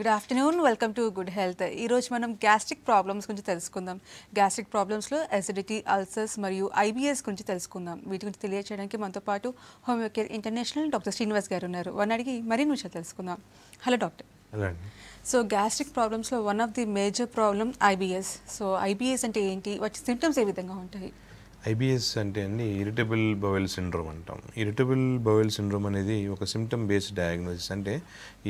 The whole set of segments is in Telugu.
Good afternoon, welcome to good health. ఈరోజు మనం గ్యాస్ట్రిక్ ప్రాబ్లమ్స్ గురించి తెలుసుకుందాం. గ్యాస్ట్రిక్ ప్రాబ్లమ్స్లో అసిడిటీ, అల్సర్స్ మరియు ఐబిఎస్ గురించి తెలుసుకుందాం. వీటి గురించి తెలియజేయడానికి మనతో పాటు హోమియోకేర్ ఇంటర్నేషనల్ డాక్టర్ శ్రీనివాస్ గారు ఉన్నారు. వారిని అడిగి మరిన్ని విషయాలు తెలుసుకుందాం. Hello doctor. Hello. So gastric ప్రాబ్లమ్స్లో one of the major problem IBS. So IBS అంటే ఏంటి, వాటి సిమ్టమ్స్ ఏ విధంగా ఉంటాయి? ఐబిఎస్ అంటే అండి ఇరిటబుల్ బౌవెల్ సిండ్రోమ్ అంటాం. ఇరిటబుల్ బౌవెల్ సిండ్రోమ్ అనేది ఒక సిమ్టమ్ బేస్డ్ డయాగ్నోసిస్. అంటే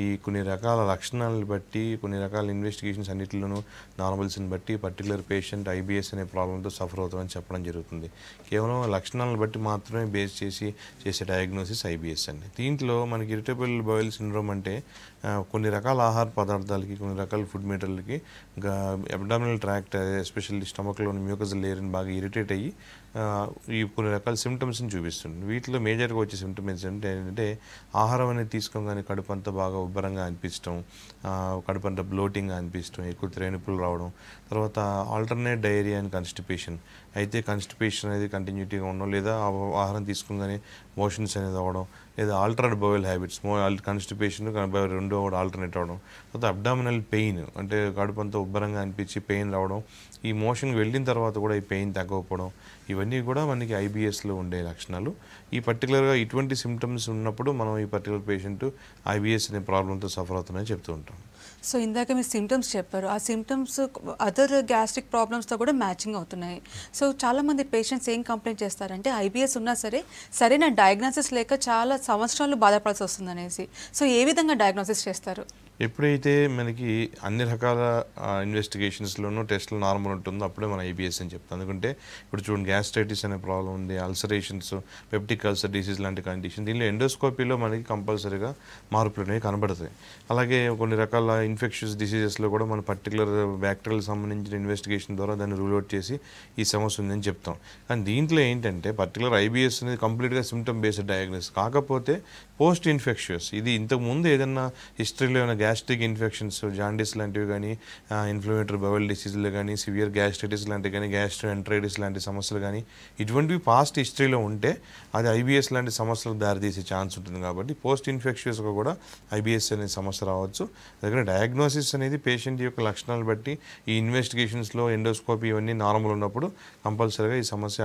ఈ కొన్ని రకాల లక్షణాలను బట్టి, కొన్ని రకాల ఇన్వెస్టిగేషన్స్ అన్నింటిలోనూ నార్మల్స్ని బట్టి పర్టికులర్ పేషెంట్ ఐబిఎస్ అనే ప్రాబ్లంతో సఫర్ అవుతామని చెప్పడం జరుగుతుంది. కేవలం లక్షణాలను బట్టి మాత్రమే బేస్ చేసి చేసే డయాగ్నోసిస్ ఐబిఎస్ అండి. దీంట్లో మనకి ఇరిటబుల్ బౌవెల్ సిండ్రోమ్ అంటే కొన్ని రకాల ఆహార పదార్థాలకి, కొన్ని రకాల ఫుడ్ మెటీరియల్కి అబ్డామినల్ ట్రాక్ట్, ఎస్పెషల్లీ స్టమక్లోని మ్యూకస్ లేయర్ని బాగా ఇరిటేట్ అయ్యి ఈ కొన్ని రకాల సిమ్టమ్స్ని చూపిస్తుంది. వీటిలో మేజర్గా వచ్చే సిమ్టమ్స్ ఏంటంటే ఆహారం అనేది తీసుకోగానే కడుపు అంతా బాగా ఉబ్బరంగా అనిపించడం, కడుపు అంతా బ్లోటింగ్గా అనిపించడం, ఎక్కువ త్రేనుపులు రావడం, తర్వాత ఆల్టర్నేట్ డయేరియా అండ్ కాన్స్టిపేషన్. అయితే కాన్స్టిపేషన్ అనేది కంటిన్యూటీగా ఉండడం, లేదా ఆహారం తీసుకోగానే మోషన్స్ అనేది అవ్వడం, లేదా ఆల్టర్డ్ బౌవెల్ హ్యాబిట్స్, కాన్స్టిపేషన్ రెండో కూడా ఆల్టర్నేట్ అవ్వడం, తర్వాత అబ్డామినల్ పెయిన్ అంటే కడుపు అంతా ఉబ్బరంగా అనిపించి పెయిన్ రావడం, ఈ మోషన్కి వెళ్ళిన తర్వాత కూడా ఈ పెయిన్ తగ్గకపోవడం, ఇవన్నీ కూడా మనకి ఐబిఎస్లో ఉండే లక్షణాలు. ఈ పర్టికులర్గా ఇటువంటి సిమ్టమ్స్ ఉన్నప్పుడు మనం ఈ పర్టికులర్ పేషెంట్ ఐబిఎస్ అనే ప్రాబ్లంతో సఫర్ అవుతుందని చెప్తూ ఉంటాం. సో ఇందాక మీరు సిమ్టమ్స్ చెప్పారు, ఆ సిమ్టమ్స్ అదర్ గ్యాస్ట్రిక్ ప్రాబ్లమ్స్తో కూడా మ్యాచింగ్ అవుతున్నాయి. సో చాలామంది పేషెంట్స్ ఏం కంప్లైంట్ చేస్తారంటే ఐబిఎస్ ఉన్నా సరే సరైన డయాగ్నోసిస్ లేక చాలా సంవత్సరాలు బాధపడాల్సి వస్తుంది అనేసి. సో ఏ విధంగా డయాగ్నోసిస్ చేస్తారు? ఎప్పుడైతే మనకి అన్ని రకాల ఇన్వెస్టిగేషన్స్లోనూ టెస్ట్లు నార్మల్ ఉంటుందో అప్పుడే మనం ఐబిఎస్ అని చెప్తాం. ఎందుకంటే ఇప్పుడు చూడండి, గ్యాస్ట్రైటిస్ అనే ప్రాబ్లం ఉంది, అల్సరేషన్స్, పెప్టిక్ అల్సర్ డిసీజ్ లాంటి కండిషన్. దీనిలో ఎండోస్కోపీలో మనకి కంపల్సరీగా మార్పులు అనేవి కనబడతాయి. అలాగే కొన్ని రకాల ఇన్ఫెక్షన్స్ డిసీజెస్లో కూడా మన పర్టికులర్ బ్యాక్టీరియల్ సంబంధించిన ఇన్వెస్టిగేషన్ ద్వారా దాన్ని రూల్ అవుట్ చేసి ఈ సమస్య ఉందని చెప్తాం. కానీ దీంట్లో ఏంటంటే పర్టికులర్ ఐబిఎస్ అనేది కంప్లీట్గా సిమ్టమ్ బేస్డ్ డయాగ్నోసిస్. కాకపోతే పోస్ట్ ఇన్ఫెక్షన్స్, ఇది ఇంతకుముందు ఏదన్నా హిస్టరీలో ఏమైనా గ్యాస్ట్రిక్ ఇన్ఫెక్షన్స్, జాండీస్ లాంటివి కానీ, ఇన్ఫ్లమేటరీ బౌవెల్ డిసీజులు కానీ, సివియర్ గ్యాస్ట్రైటిస్ లాంటివి కానీ, గ్యాస్ట్రోఎంటరైటిస్ లాంటి సమస్యలు కానీ ఇటువంటివి పాస్ట్ హిస్టరీలో ఉంటే అది ఐబిఎస్ లాంటి సమస్యలకు దారితీసే ఛాన్స్ ఉంటుంది. కాబట్టి పోస్ట్ ఇన్ఫెక్షన్స్గా కూడా ఐబిఎస్ అనే సమస్య రావచ్చు. దగ్గర డయాగ్నోసిస్ అనేది పేషెంట్ యొక్క లక్షణాలు బట్టి ఈ ఇన్వెస్టిగేషన్స్లో ఎండోస్కోపీ ఇవన్నీ నార్మల్ ఉన్నప్పుడు కంపల్సరీగా ఈ సమస్య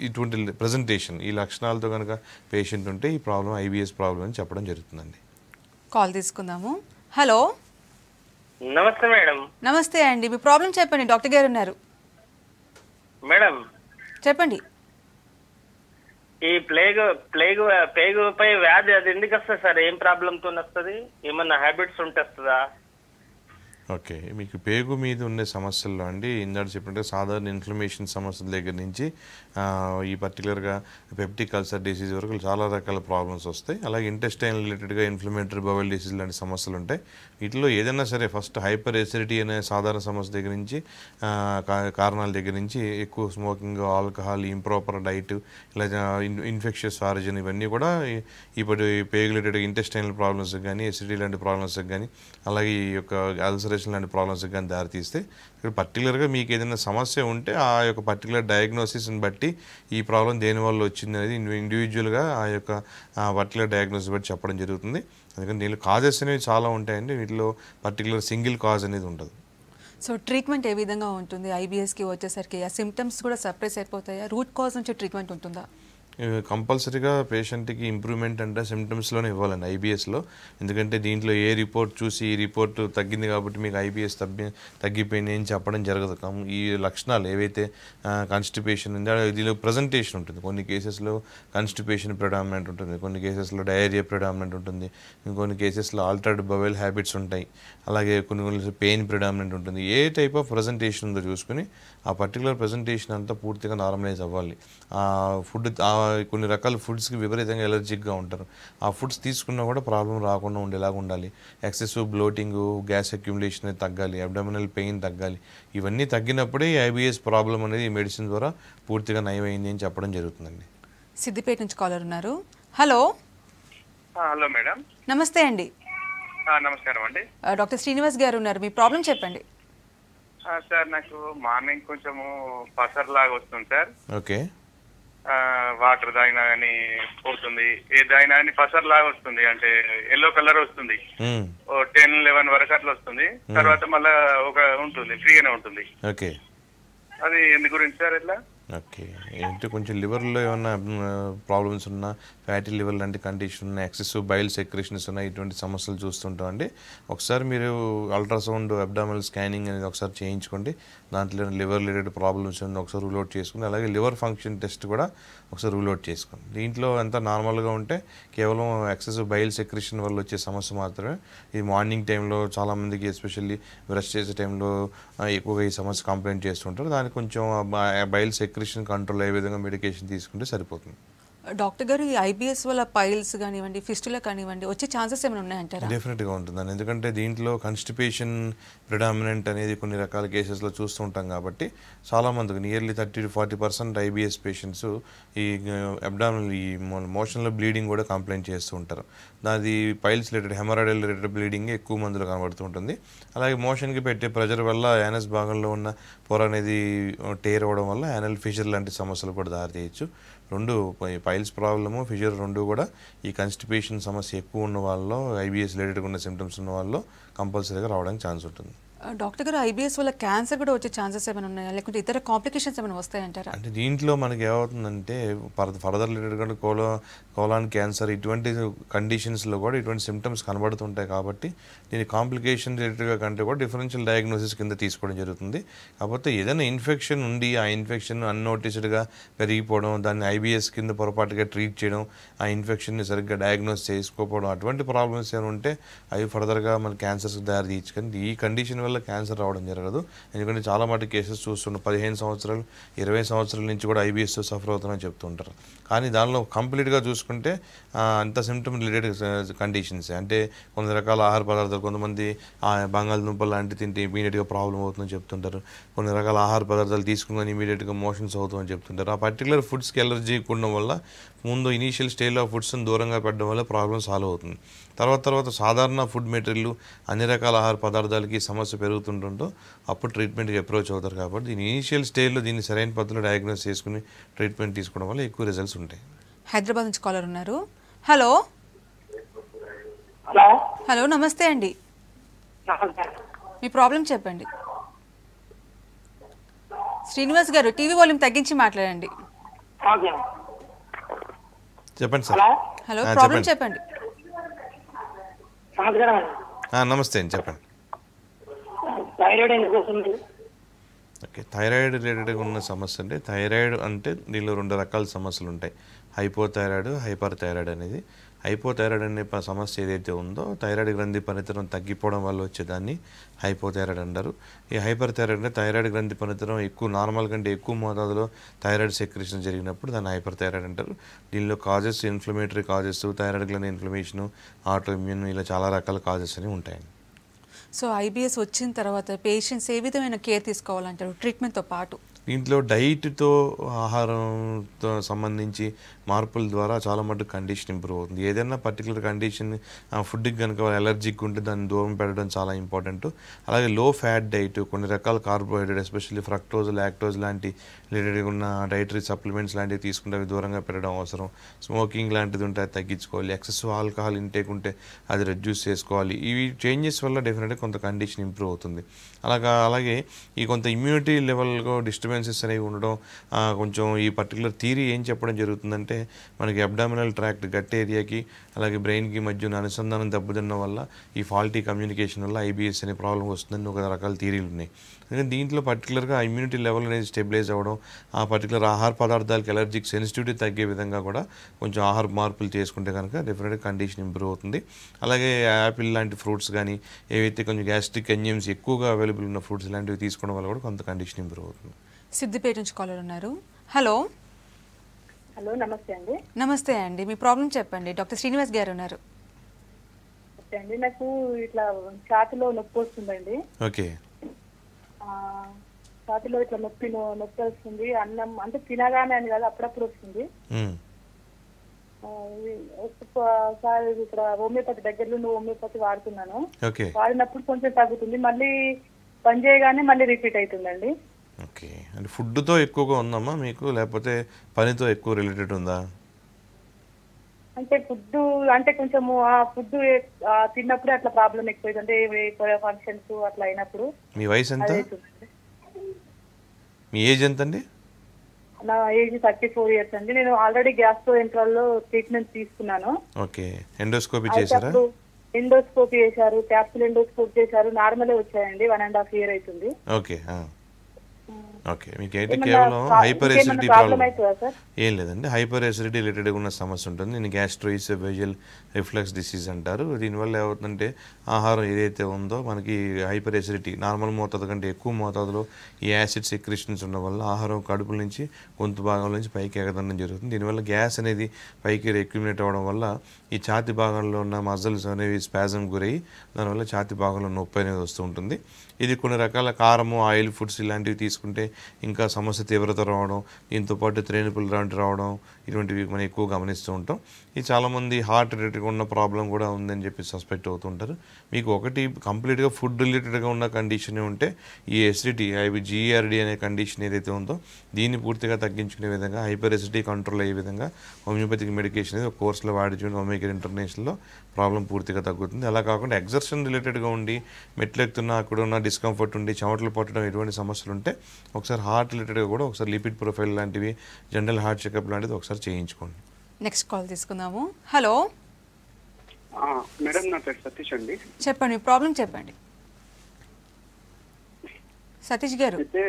ఇటువంటి ప్రజెంటేషన్ ఈ లక్షణాలతో కనుక పేషెంట్ ఉంటే ఈ ప్రాబ్లం ఐబిఎస్ ప్రాబ్లం అని చెప్పడం జరుగుతుందండి. కాల్ తీసుకుందాము. హలో. నమస్తే మేడం. నమస్తే అండి, మీ ప్రాబ్లం చెప్పండి, డాక్టర్ గారు ఉన్నారు. మేడం చెప్పండి. ఈ ప్లేగుపై వ్యాధి అది ఎందుకు వస్తుంది సార్? ఏం ప్రాబ్లంతో వస్తుంది? ఏమన్నా హ్యాబిట్స్ ఉంటే వస్తుందా? ఓకే, మీకు పేగు మీద ఉండే సమస్యల్లో అండి ఇందాక చెప్పినట్టు సాధారణ ఇన్ఫ్లమేషన్ సమస్యల దగ్గర నుంచి ఈ పర్టికులర్గా పెప్టిక్ అల్సర్ డిసీజ్ వరకు చాలా రకాల ప్రాబ్లమ్స్ వస్తాయి. అలాగే ఇంటెస్టైన్ రిలేటెడ్గా ఇన్ఫ్లమేటరీ బౌవెల్ డిసీజ్ లాంటి సమస్యలు ఉంటాయి. వీటిలో ఏదైనా సరే ఫస్ట్ హైపర్ ఎసిడిటీ అనే సాధారణ సమస్య దగ్గర నుంచి కారణాల దగ్గర నుంచి ఎక్కువ స్మోకింగ్, ఆల్కహాల్, ఇంప్రాపర్ డైట్, ఇలా ఇన్ఫెక్షస్ ఆరిజిన్, ఇవన్నీ కూడా ఇప్పుడు పేగు రిలేటెడ్ ఇంటెస్టైనల్ ప్రాబ్లమ్స్ కానీ, ఎసిడిటీ లాంటి ప్రాబ్లమ్స్కి కానీ, అలాగే ఈ యొక్క అల్సర్ లాంటి ప్రాబ్లమ్స్ కానీ దారితీస్తే ఇక్కడ పర్టికులర్గా మీకు ఏదైనా సమస్య ఉంటే ఆ యొక్క పర్టికులర్ డయాగ్నోసిస్ని బట్టి ఈ ప్రాబ్లం దేనివల్ల వచ్చింది అనేది ఇండివిజువల్గా ఆ యొక్క పర్టికులర్ డయాగ్నోసిస్ బట్టి చెప్పడం జరుగుతుంది. అందుకని దీనిలో కాజెస్ అనేవి చాలా ఉంటాయండి, వీటిలో పర్టికులర్ సింగిల్ కాజ్ అనేది ఉండదు. సో ట్రీట్మెంట్ ఏ విధంగా ఉంటుంది? ఐబిఎస్కి వచ్చేసరికి ఆ సిమ్టమ్స్ కూడా సప్రెస్ అయిపోతాయా? రూట్ కాజ్ నుంచి ట్రీట్మెంట్ ఉంటుందా? కంపల్సరీగా పేషెంట్కి ఇంప్రూవ్మెంట్ అంటే సిమ్టమ్స్లోనే ఇవ్వాలండి ఐబిఎస్లో. ఎందుకంటే దీంట్లో ఏ రిపోర్ట్ చూసి ఈ రిపోర్ట్ తగ్గింది కాబట్టి మీకు ఐబిఎస్ తగ్గిపోయింది అని చెప్పడం జరగదు. ఈ లక్షణాలు ఏవైతే కాన్స్టిపేషన్ ఉందో దీనిలో ప్రజెంటేషన్ ఉంటుంది. కొన్ని కేసెస్లో కాన్స్టిపేషన్ ప్రిడామినెంట్ ఉంటుంది, కొన్ని కేసెస్లో డయేరియా ప్రిడామినెంట్ ఉంటుంది, ఇంకొన్ని కేసెస్లో ఆల్టర్డ్ బౌవెల్ హ్యాబిట్స్ ఉంటాయి, అలాగే కొన్ని పెయిన్ ప్రిడామినెంట్ ఉంటుంది. ఏ టైప్ ఆఫ్ ప్రజెంటేషన్ ఉందో చూసుకుని ఆ పర్టికులర్ ప్రజెంటేషన్ అంతా పూర్తిగా నార్మలైజ్ అవ్వాలి. ఫుడ్ కొన్ని రకాల ఫుడ్స్కి విపరీతంగా ఎలర్జిక్గా ఉంటారు, ఆ ఫుడ్స్ తీసుకున్నా కూడా ప్రాబ్లం రాకుండా ఉండేలాగా ఉండాలి. ఎక్సెసివ్ బ్లోటింగ్, గ్యాస్ అక్యుములేషన్ అనేది తగ్గాలి, అబ్డామినల్ పెయిన్ తగ్గాలి. ఇవన్నీ తగ్గినప్పుడే ఈ ఐబిఎస్ ప్రాబ్లం అనేది ఈ మెడిసిన్ ద్వారా పూర్తిగా నయమైంది అని చెప్పడం జరుగుతుందండి. సిద్దిపేట నుంచి కాలర్ ఉన్నారు. హలో. Hello madam. నమస్తే అండి. నమస్కారం అండి. డాక్టర్ శ్రీనివాస్ గారు ఉన్నారు, మీ ప్రాబ్లం చెప్పండి. సార్ నాకు మార్నింగ్ కొంచెము పసర్ లాగా వస్తుంది సార్. ఓకే. వాటర్ తాగినా కానీ పోతుంది, ఏదైనా కానీ పసర్ లాగా వస్తుంది, అంటే ఎల్లో కలర్ వస్తుంది. 10-11 వరకు అట్లా వస్తుంది. తర్వాత మళ్ళా ఒక ఉంటుంది, ఫ్రీగానే ఉంటుంది. ఓకే, అది ఎందు గురించి సార్ ఎట్లా? ఓకే, ఏంటి కొంచెం లివర్లో ఏమన్నా ప్రాబ్లమ్స్ ఉన్నా, ఫ్యాటీ లివర్ లాంటి కండిషన్ ఉన్న, ఎక్సెసివ్ బైల్ సెక్రేషన్స్ ఉన్న ఇటువంటి సమస్యలు చూస్తుంటాం అండి. ఒకసారి మీరు అల్ట్రాసౌండ్ అబ్డామినల్ స్కానింగ్ అనేది ఒకసారి చేయించుకోండి. దాంట్లో లివర్ రిలేటెడ్ ప్రాబ్లమ్స్ ఉంది ఒకసారి రూల్ అవుట్ చేసుకుని, అలాగే లివర్ ఫంక్షన్ టెస్ట్ కూడా ఒకసారి రూల్ అవుట్ చేసుకోండి. దీంట్లో అంతా నార్మల్గా ఉంటే కేవలం ఎక్సెసివ్ బైల్ సెక్రేషన్ వల్ల వచ్చే సమస్య మాత్రమే. ఇది మార్నింగ్ టైంలో చాలామందికి ఎస్పెషల్లీ బ్రష్ చేసే టైంలో ఎక్కువగా ఈ సమస్య కంప్లైంట్ చేస్తుంటారు. దానికి కొంచెం బైల్ సెక్రేషన్ కంట్రోల్ అయ్యే విధంగా మెడికేషన్ తీసుకుంటే సరిపోతుంది. డాక్టర్ గారు, ఈ ఐబిఎస్ వల్ల పైల్స్ కానివ్వండి, ఫిస్టులా కానివ్వండి వచ్చే ఛాన్సెస్ ఏమైనా ఉన్నాయంటారా? డెఫినెట్గా ఉంటుందండి, ఎందుకంటే దీంట్లో కాన్స్టిపేషన్ ప్రిడామినెంట్ అనేది కొన్ని రకాల కేసెస్లో చూస్తూ ఉంటాం కాబట్టి చాలామందికి నియర్లీ 30-40% ఐబిఎస్ పేషెంట్స్ ఈ అబ్డామినల్ ఈ మోషన్లో బ్లీడింగ్ కూడా కంప్లైంట్ చేస్తూ ఉంటారు. దాని piles related haemorrhoidal related bleeding ఎక్కువ మందిలో కనబడుతూ ఉంటుంది. అలాగే మోషన్కి పెట్టే ప్రెజర్ వల్ల యానస్ భాగంలో ఉన్న పొర అనేది టేర్ అవ్వడం వల్ల యానల్ ఫిషర్ లాంటి సమస్యలు కూడా దారితీయచ్చు. రెండు పైల్స్ ప్రాబ్లము, ఫిషర్ రెండు కూడా ఈ కాన్స్టిపేషన్ సమస్య ఎక్కువ ఉన్న వాళ్ళలో, ఐబిఎస్ రిలేటెడ్గా ఉన్న సిమ్టమ్స్ ఉన్న వాళ్ళలో కంపల్సరీగా రావడానికి ఛాన్స్ ఉంటుంది. డాక్టర్ గారు, ఐబిఎస్ వల్ల క్యాన్సర్ కూడా వచ్చే ఛాన్సెస్ ఏమైనా ఉన్నాయా, లేకుంటే ఇతర కాంప్లికేషన్స్ ఏమైనా వస్తాయంటారా? అంటే దీంట్లో మనకి ఏమవుతుందంటే ఫర్దర్ రిలేటెడ్గా కోలాన్ క్యాన్సర్ ఇటువంటి కండిషన్స్లో కూడా ఇటువంటి సిమ్టమ్స్ కనబడుతుంటాయి. కాబట్టి దీని కాంప్లికేషన్ రిలేటెడ్గా కంటే కూడా డిఫరెన్షియల్ డయాగ్నోసిస్ కింద తీసుకోవడం జరుగుతుంది. కాకపోతే ఏదైనా ఇన్ఫెక్షన్ ఉండి ఆ ఇన్ఫెక్షన్ అన్నోటిస్డ్గా పెరిగిపోవడం, దాన్ని ఐబిఎస్ కింద పొరపాటుగా ట్రీట్ చేయడం, ఆ ఇన్ఫెక్షన్ని సరిగ్గా డయాగ్నోస్ చేసుకోకపోవడం, అటువంటి ప్రాబ్లమ్స్ ఏమైనా ఉంటే అవి ఫర్దర్గా మన క్యాన్సర్స్కి దారి తీర్చుకొని ఈ కండిషన్ వల్ల క్యాన్సర్ రావడం జరగదు. ఎందుకంటే చాలా మటు కేసెస్ చూస్తుంటాం 15 సంవత్సరాలు 20 సంవత్సరాల నుంచి కూడా ఐబిఎస్తో సఫర్ అవుతున్నారని చెప్తుంటారు. కానీ దానిలో కంప్లీట్గా చూసుకుంటే అంత సిమ్టమ్ రిలేటెడ్ కండిషన్స్, అంటే కొన్ని రకాల ఆహార పదార్థాలు, కొంతమంది బంగాళదుంపలు లాంటి తింటే ఇమీడియట్గా ప్రాబ్లం అవుతుందని చెప్తుంటారు. కొన్ని రకాల ఆహార పదార్థాలు తీసుకుని ఇమీడియట్గా మోషన్స్ అవుతుందని చెప్తుంటారు. ఆ పర్టికులర్ ఫుడ్స్కి ఎలర్జీ ఉండడం వల్ల ముందు ఇనీషియల్ స్టేజ్లో ఆ ఫుడ్స్ని దూరంగా పెట్టడం వల్ల ప్రాబ్లం సాల్వ్ అవుతుంది. తర్వాత సాధారణ ఫుడ్ మెటీరియల్, అన్ని రకాల ఆహార పదార్థాలకి సమస్య పెరుగుతుంటుంటో అప్పుడు ట్రీట్మెంట్కి అప్రోచ్ అవుతారు. కాబట్టి దీని ఇనీషియల్ స్టేజ్లో దీన్ని సరైన పద్ధతిలో డయాగ్నోస్ చేసుకుని ట్రీట్మెంట్ తీసుకోవడం వల్ల ఎక్కువ రిజల్ట్స్ ఉంటాయి. హైదరాబాద్ నుంచి కాలర్ ఉన్నారు. హలో హలో, నమస్తే అండి, మీ ప్రాబ్లం చెప్పండి. శ్రీనివాస్ గారు, టీవీ వాల్యూమ్ తగ్గించి మాట్లాడండి. చెప్పండి సార్. హలో, ప్రాబ్లం చెప్పండి. నమస్తే అండి, చెప్పండి. ఓకే, థైరాయిడ్ రిలేటెడ్గా ఉన్న సమస్య అంటే, థైరాయిడ్ అంటే దీనిలో 2 రకాల సమస్యలు ఉంటాయి. హైపోథైరాయిడ్, హైపర్ థైరాయిడ్ అనేది. హైపోథైరాయిడ్ అనే సమస్య ఏదైతే ఉందో, థైరాయిడ్ గ్రంథి పనితనం తగ్గిపోవడం వల్ల వచ్చేదాన్ని హైపోథైరాయిడ్ అంటారు. ఈ హైపర్ థైరాయిడ్ అంటే థైరాయిడ్ గ్రంథి పనితనం ఎక్కువ, నార్మల్ కంటే ఎక్కువ మోతాదులో థైరాయిడ్ సెక్రేషన్ జరిగినప్పుడు దాన్ని హైపర్ థైరాయిడ్ అంటారు. దీనిలో కాజెస్, ఇన్ఫ్లమేటరీ కాజెస్, థైరాయిడ్ గ్రంథి ఇన్ఫ్లమేషన్, ఆటో ఇమ్యూన్, ఇలా చాలా రకాల కాజెస్ అని ఉంటాయండి. సో ఐబిఎస్ వచ్చిన తర్వాత పేషెంట్స్ ఏ విధమైన కేర్ తీసుకోవాలంటారు ట్రీట్మెంట్తో పాటు? దీంట్లో డైట్తో, ఆహారంతో సంబంధించి మార్పుల ద్వారా చాలా మటుకు కండిషన్ ఇంప్రూవ్ అవుతుంది. ఏదైనా పర్టికులర్ కండిషన్ ఫుడ్కి కనుక ఎలర్జిక్ ఉంటే దాన్ని దూరం పెట్టడం చాలా ఇంపార్టెంట్. అలాగే లో ఫ్యాట్ డైట్, కొన్ని రకాల కార్బోహైడ్రేట్, ఎస్పెషల్లీ ఫ్రక్టోజ్, లాక్టోజ్ లాంటి రిలేటెడ్గా ఉన్న డైటరీ సప్లిమెంట్స్ లాంటివి తీసుకుంటే అవి దూరంగా పెట్టడం అవసరం. స్మోకింగ్ లాంటిది ఉంటే అది తగ్గించుకోవాలి. ఎక్సెసివ్ ఆల్కహాల్ ఇంటేక్ ఉంటే అది రెడ్యూస్ చేసుకోవాలి. ఇవి చేంజెస్ వల్ల డెఫినెట్గా కొంత కండిషన్ ఇంప్రూవ్ అవుతుంది. అలాగే ఈ కొంత ఇమ్యూనిటీ లెవెల్గా డిస్టర్బెన్సెస్ అనేవి ఉండడం, కొంచెం ఈ పర్టికులర్ థియరీ ఏం చెప్పడం జరుగుతుందంటే, మనకి అబ్డామినల్ ట్రాక్ట్, గట్ ఏరియాకి అలాగే బ్రెయిన్కి మధ్య ఉన్న అనుసంధానం దెబ్బతిన్న వల్ల, ఈ ఫాల్టీ కమ్యూనికేషన్ వల్ల ఐబిఎస్ అనే ప్రాబ్లం వస్తుందని ఒక రకాల థియరీలు ఉన్నాయి. ఎందుకంటే దీంట్లో పర్టికులర్గా ఇమ్యూనిటీ లెవెల్ అనేది స్టెబిలైజ్ అవ్వడం, ఆ పర్టికులర్ ఆహార పదార్థాలకు ఎలర్జిక్ సెన్సిటివిటీ తగ్గే విధంగా కూడా కొంచెం ఆహార మార్పులు చేసుకుంటే కనుక డెఫినెట్గా కండిషన్ ఇంప్రూవ్ అవుతుంది. అలాగే యాపిల్ లాంటి ఫ్రూట్స్ కానీ, ఏవైతే కొంచెం గ్యాస్ట్రిక్ ఎంజైమ్స్ ఎక్కువగా అవైలబుల్ ఉన్న ఫ్రూట్స్ లాంటివి తీసుకోవడం వల్ల కూడా కొంత కండిషన్ ఇంప్రూవ్ అవుతుంది. సిద్దిపేట నుంచి కాలర్ ఉన్నారు. హలో హలో, నమస్తే అండి. నమస్తే అండి, మీ ప్రాబ్లం చెప్పండి. డాక్టర్ శ్రీనివాస్ గారు ఉన్నారు. అండి, నాకు ఇట్లా ఛాతిలో నొప్పి వస్తుందండి. ఓకే, ఛాతిలో ఇట్లా నొప్పి వస్తుంది. అన్నం అంటే తినగానే అని కాదు, అప్పుడప్పుడు వస్తుంది. ఒకసారి ఇక్కడ హోమియోపతి దగ్గరలో హోమియోపతి వాడుతున్నాను. వాడినప్పుడు కొంచెం తగ్గుతుంది, మళ్ళీ పని చేయగానే మళ్ళీ రిపీట్ అవుతుందండి. ఓకే, అంటే ఫుడ్తో ఎక్కువగా ఉందమ్మా మీకు, లేకపోతే పనితో ఎక్కువ రిలేటెడ్ ఉందా? అంటే ఫుడ్ అంటే కొంచెము ఆ ఫుడ్ తిన్నప్పుడు అట్లా ప్రాబ్లం ఎక్కువ అంటే ఫంక్షన్స్ అట్లా అయినప్పుడు. మీ వయసు ఎంత? అదే అవుతుందండి. మీ ఏజ్ ఎంత అండి? నా ఏజ్ 34 ఇయర్స్ అండి. నేను ఆల్రెడీ గ్యాస్ట్రోఎంట్రాల్లో ట్రీట్మెంట్ తీసుకున్నాను. ఓకే, ఎండోస్కోపీ అయితే చేశారా? అప్పుడు ఎండోస్కోపీ చేశారు, క్యాప్సుల్ ఎండోస్కోపీ చేశారు, నార్మలే వచ్చాయండి. 1.5 year అవుతుంది. ఓకే ఓకే, మీకు అయితే కేవలం హైపర్ ఎసిడిటీ ప్రాబ్లం ప్రాబ్లం అవుతుందా సార్? ఏం లేదండి. హైపర్ ఎసిడిటీ రిలేటెడ్గా ఉన్న సమస్య ఉంటుంది. దీన్ని గ్యాస్ట్రోఇసోఫేజియల్ రిఫ్లక్స్ డిసీజ్ అంటారు. దీనివల్ల ఏమవుతుందంటే ఆహారం ఏదైతే ఉందో మనకి హైపర్ ఎసిడిటీ నార్మల్ మోతాదు కంటే ఎక్కువ మోతాదులో ఈ యాసిడ్ సెక్రెషన్స్ ఉండడం వల్ల ఆహారం కడుపుల నుంచి గొంతు భాగం నుంచి పైకి ఎగదనడం జరుగుతుంది. దీనివల్ల గ్యాస్ అనేది పైకి అక్యుమిలేట్ అవ్వడం వల్ల ఈ ఛాతి భాగంలో ఉన్న మజిల్స్ అనేవి స్పాజం గురయ్యి దానివల్ల ఛాతి భాగంలో నొప్పి అనేది వస్తూ ఉంటుంది. ఇది కొన్ని రకాల కారము, ఆయిల్ ఫుడ్స్ ఇలాంటివి తీసుకుంటే ఇంకా సమస్య తీవ్రత రావడం, దీంతో పాటు త్రేనుపులు లాంటి రావడం, ఇటువంటివి మనం ఎక్కువ గమనిస్తూ ఉంటాం. ఇది చాలామంది హార్ట్ రిలేటెడ్గా ఉన్న ప్రాబ్లం కూడా ఉందని చెప్పి సస్పెక్ట్ అవుతుంటారు. మీకు ఒకటి కంప్లీట్గా ఫుడ్ రిలేటెడ్గా ఉన్న కండిషన్ ఉంటే ఈ ఎసిడిటీ GERD అనే కండిషన్ ఏదైతే ఉందో దీన్ని పూర్తిగా తగ్గించుకునే విధంగా, హైపర్ ఎసిడిటీ కంట్రోల్ అయ్యే విధంగా హోమియోపతిక్ మెడికేషన్ అనేది ఒక కోర్సులో వాడి చూడండి. హోమియోకేర్ ఇంటర్నేషనల్లో ప్రాబ్లం పూర్తిగా తగ్గుతుంది. అలా కాకుండా ఎగ్జర్షన్ రిలేటెడ్గా ఉండి మెట్లు ఎక్కుతున్నా అక్కడ ఉన్న డిస్కంఫర్ట్ ఉండి చెమటలు పట్టడం ఎటువంటి సమస్యలు ఉంటే ఒకసారి హార్ట్ రిలేటెడ్గా కూడా ఒకసారి లిపిడ్ ప్రొఫైల్ లాంటివి, జనరల్ హార్ట్ చెకప్ లాంటిది ఒకసారి చేయించుకోండి. నెక్స్ట్ కాల్ తీసుకుందాము. హలో మేడం, నా పేరు సతీష్ అండి. చెప్పండి, ప్రాబ్లం చెప్పండి సతీష్ గారు. అయితే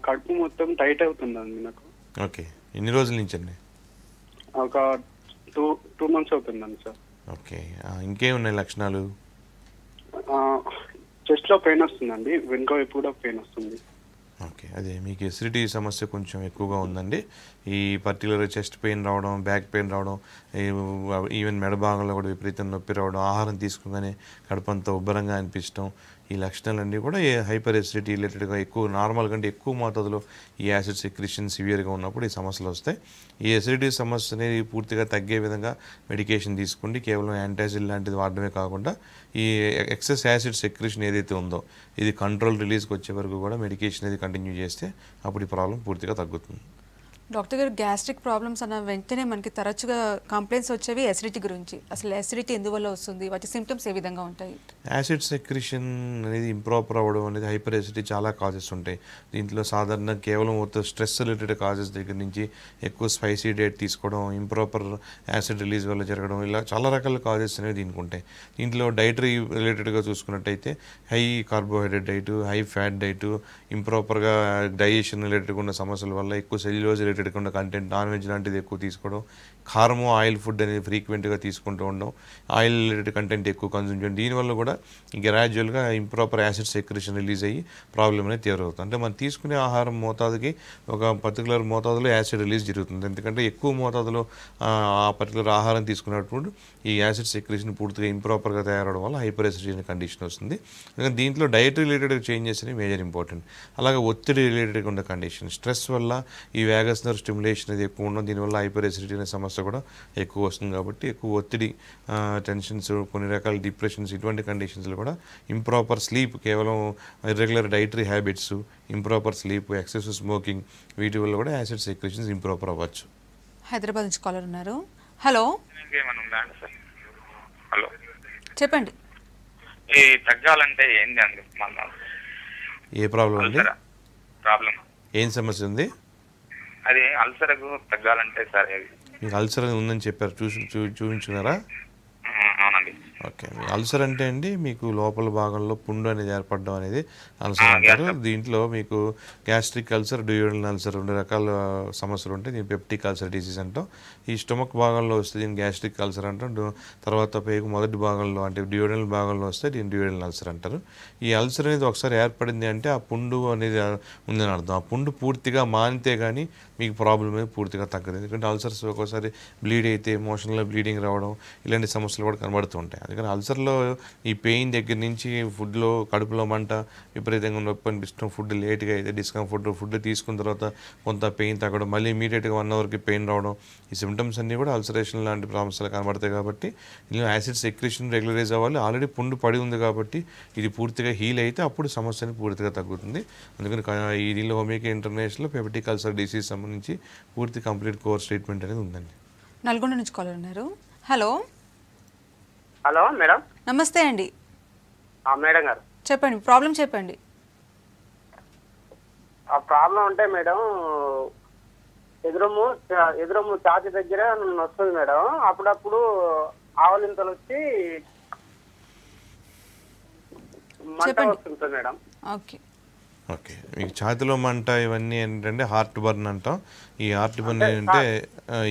కడుపు మొత్తం టైట్ అవుతుందండి నాకు. ఓకే, ఎన్ని రోజుల నుంచి అండి? ఒక టూ months అవుతుందండి సార్. ఓకే, ఇంకేమున్నాయి లక్షణాలు? చెస్ట్ లో పెయిన్ వస్తుందండి, వెనుక వైపు కూడా పెయిన్ వస్తుంది. ఓకే, అదే మీకు ఎసిడిటీ సమస్య కొంచెం ఎక్కువగా ఉందండి. ఈ పర్టికులర్ చెస్ట్ పెయిన్ రావడం, బ్యాక్ పెయిన్ రావడం, ఈవెన్ మెడ భాగంలో కూడా విపరీతం నొప్పి రావడం, ఆహారం తీసుకోగానే కడుపంతా ఉబ్బరంగా అనిపించడం, ఈ లక్షణాలన్నీ కూడా హైపర్ ఎసిడిటీ రిలేటెడ్గా ఎక్కువ నార్మల్ కంటే ఎక్కువ మోతాదులో ఈ యాసిడ్ సెక్రెషన్ సివియర్గా ఉన్నప్పుడు ఈ సమస్యలు వస్తాయి. ఈ ఎసిడిటీ సమస్య అనేది పూర్తిగా తగ్గే విధంగా మెడికేషన్ తీసుకోండి. కేవలం యాంటాసిడ్ లాంటిది వాడడమే కాకుండా ఈ ఎక్సెస్ యాసిడ్ సెక్రెషన్ ఏదైతే ఉందో ఇది కంట్రోల్ రిలీజ్కి వచ్చే వరకు కూడా మెడికేషన్ అనేది కంటిన్యూ చేస్తే అప్పుడు ఈ ప్రాబ్లం పూర్తిగా తగ్గుతుంది. డాక్టర్ గారు, గ్యాస్ట్రిక్ ప్రాబ్లమ్స్ అన్న వెంటనే మనకి తరచుగా కంప్లైంట్స్ వచ్చేవి ఎసిడిటీ గురించి. అసలు ఎసిడిటీ ఎందువల్ల వస్తుంది, వాటి సిమ్టమ్స్ ఏ విధంగా ఉంటాయి? యాసిడ్ సెక్రిషన్ అనేది ఇంప్రాపర్ అవ్వడం అనేది హైపర్ ఎసిడిటీ చాలా కాజెస్ ఉంటాయి. దీంట్లో సాధారణ కేవలం స్ట్రెస్ రిలేటెడ్ కాజెస్ దగ్గర నుంచి ఎక్కువ స్పైసీ డైట్ తీసుకోవడం, ఇంప్రాపర్ యాసిడ్ రిలీజ్ వల్ల జరగడం, ఇలా చాలా రకాల కాజెస్ అనేవి దీనికి ఉంటాయి. దీంట్లో డైటరీ రిలేటెడ్గా చూసుకున్నట్టయితే high carbohydrate diet, high fat diet, ఇంప్రాపర్గా డైజెషన్ రిలేటెడ్గా ఉన్న సమస్యల వల్ల ఎక్కువ సెల్యులోజ్ రిలేటెడ్ ఉన్న కంటెంట్, నాన్ వెజ్ లాంటిది ఎక్కువ తీసుకోవడం, కారము ఆయిల్ ఫుడ్ అనేది ఫ్రీక్వెంట్గా తీసుకుంటూ ఉండడం, ఆయిల్ రిలేటెడ్ కంటెంట్ ఎక్కువ కన్జ్యూమ్ చేయడం, దీనివల్ల కూడా గ్రాడ్యువల్గా ఇంప్రాపర్ యాసిడ్ సెక్రెషన్ రిలీజ్ అయ్యి ప్రాబ్లం అనేది తీవ్రవుతుంది. అంటే మనం తీసుకునే ఆహారం మోతాదుకి ఒక పర్టికులర్ మోతాదులో యాసిడ్ రిలీజ్ జరుగుతుంది. ఎందుకంటే ఎక్కువ మోతాదులో ఆ పర్టికులర్ ఆహారం తీసుకున్నప్పుడు ఈ యాసిడ్ సెక్రెషన్ పూర్తిగా ఇంప్రాపర్గా తయారవడం వల్ల హైపర్ ఎసిడిటీ అనే కండిషన్ వస్తుంది. దీంట్లో డైట్ రిలేటెడ్ చేంజెస్ అనేవి మేజర్ ఇంపార్టెంట్. అలాగే ఒత్తిడి రిలేటెడ్గా ఉన్న కండిషన్, స్ట్రెస్ వల్ల ఈ వ్యాగస్ నర్వ్ స్టిమ్యులేషన్ అనేది ఎక్కువ ఉండడం, దీనివల్ల హైపర్ ఎసిడిటీ అనే సమస్య కూడా ఎక్కువ వస్తుంది. కాబట్టి ఎక్కువ ఒత్తిడి, టెన్షన్స్, కొన్ని రకాల డిప్రెషన్స్, ఇటువంటి కండిషన్స్లో కూడా ఇంప్రాపర్ స్లీప్, కేవలం irregular dietary habits, improper sleep, excessive smoking, వీటి వల్ల కూడా యాసిడ్ సెక్రెషన్స్ ఇంప్రాపర్ అవ్వచ్చు. హైదరాబాద్ నుంచి కాలర్ ఉన్నారు. హలో హలో, చెప్పండి. ఈ తగ్గాలంటే ఏంది అండి? ఏ ప్రాబ్లం అండి? ప్రాబ్లం ఏం సమస్య ఉంది? అది అల్సర్కు తగ్గాలంటే సరే. మీకు అల్సర్ ఉందని చెప్పారు, చూపించుకున్నారా? అవునండి. ఓకే, అల్సర్ అంటే అండి మీకు లోపల భాగంలో పుండు అనేది ఏర్పడడం అనేది అల్సర్ అంటారు. దీంట్లో మీకు గ్యాస్ట్రిక్ అల్సర్, డ్యూయోడనల్ అల్సర్, 2 రకాల సమస్యలు ఉంటాయి. దీన్ని పెప్టిక్ అల్సర్ డిసీజ్ అంటాం. ఈ స్టొమక్ భాగంలో వస్తే దీన్ని గ్యాస్ట్రిక్ అల్సర్ అంటాం. తర్వాత పేగు మొదటి భాగంలో అంటే డ్యూయోడనల్ భాగంలో వస్తే దీన్ని డ్యూయోడనల్ అల్సర్ అంటారు. ఈ అల్సర్ అనేది ఒకసారి ఏర్పడింది అంటే ఆ పుండు అనేది ఉందని అర్థం. ఆ పుండు పూర్తిగా మానితే కానీ మీకు ప్రాబ్లం అనేది పూర్తిగా తగ్గదు. ఎందుకంటే అల్సర్స్ ఒక్కోసారి బ్లీడ్ అయితే మోషన్లో బ్లీడింగ్ రావడం, ఇలాంటి సమస్యలు కూడా కనబడుతూ ఉంటాయి. అందుకని అల్సర్లో ఈ పెయిన్ దగ్గర నుంచి ఫుడ్లో కడుపులో మంట విపరీతంగా నొప్పి అనిపిస్తాం, ఫుడ్ లేట్గా అయితే డిస్కంఫర్ట్, ఫుడ్ తీసుకున్న తర్వాత కొంత పెయిన్ తగ్గడం, మళ్ళీ ఇమీడియట్గా 1 అవర్కి పెయిన్ రావడం, ఈ సిమ్టమ్స్ అన్నీ కూడా అల్సరేషన్ లాంటి సమస్యలు కనబడతాయి. కాబట్టి ఇందులో యాసిడ్ సెక్రేషన్ రెగ్యులరైజ్ అవ్వాలి. ఆల్రెడీ పుండు పడి ఉంది కాబట్టి ఇది పూర్తిగా హీల్ అయితే అప్పుడు సమస్యని పూర్తిగా తగ్గుతుంది. అందుకని ఈ దీనిలో Homeocare international peptic ulcer disease సంబంధించి పూర్తి కంప్లీట్ కోర్స్ ట్రీట్మెంట్ అనేది ఉందండి. నల్గొండ నుంచి కాలర్ ఉన్నారు. Hello hello madam. నమస్తే అండి, మేడం గారు చెప్పండి ప్రాబ్లం చెప్పండి. ఆ ప్రాబ్లం అంటే మేడం ఎదురొమ్ము ఛాతి దగ్గర వస్తుంది మేడం. అప్పుడప్పుడు ఆవలింతలు వచ్చి మంట వస్తుంది మేడం. ఓకే ఓకే, మీకు ఛాతిలో మంట ఇవన్నీ ఏంటంటే హార్ట్ బర్న్ అంటాం. ఈ హార్ట్ బర్న్ ఏంటంటే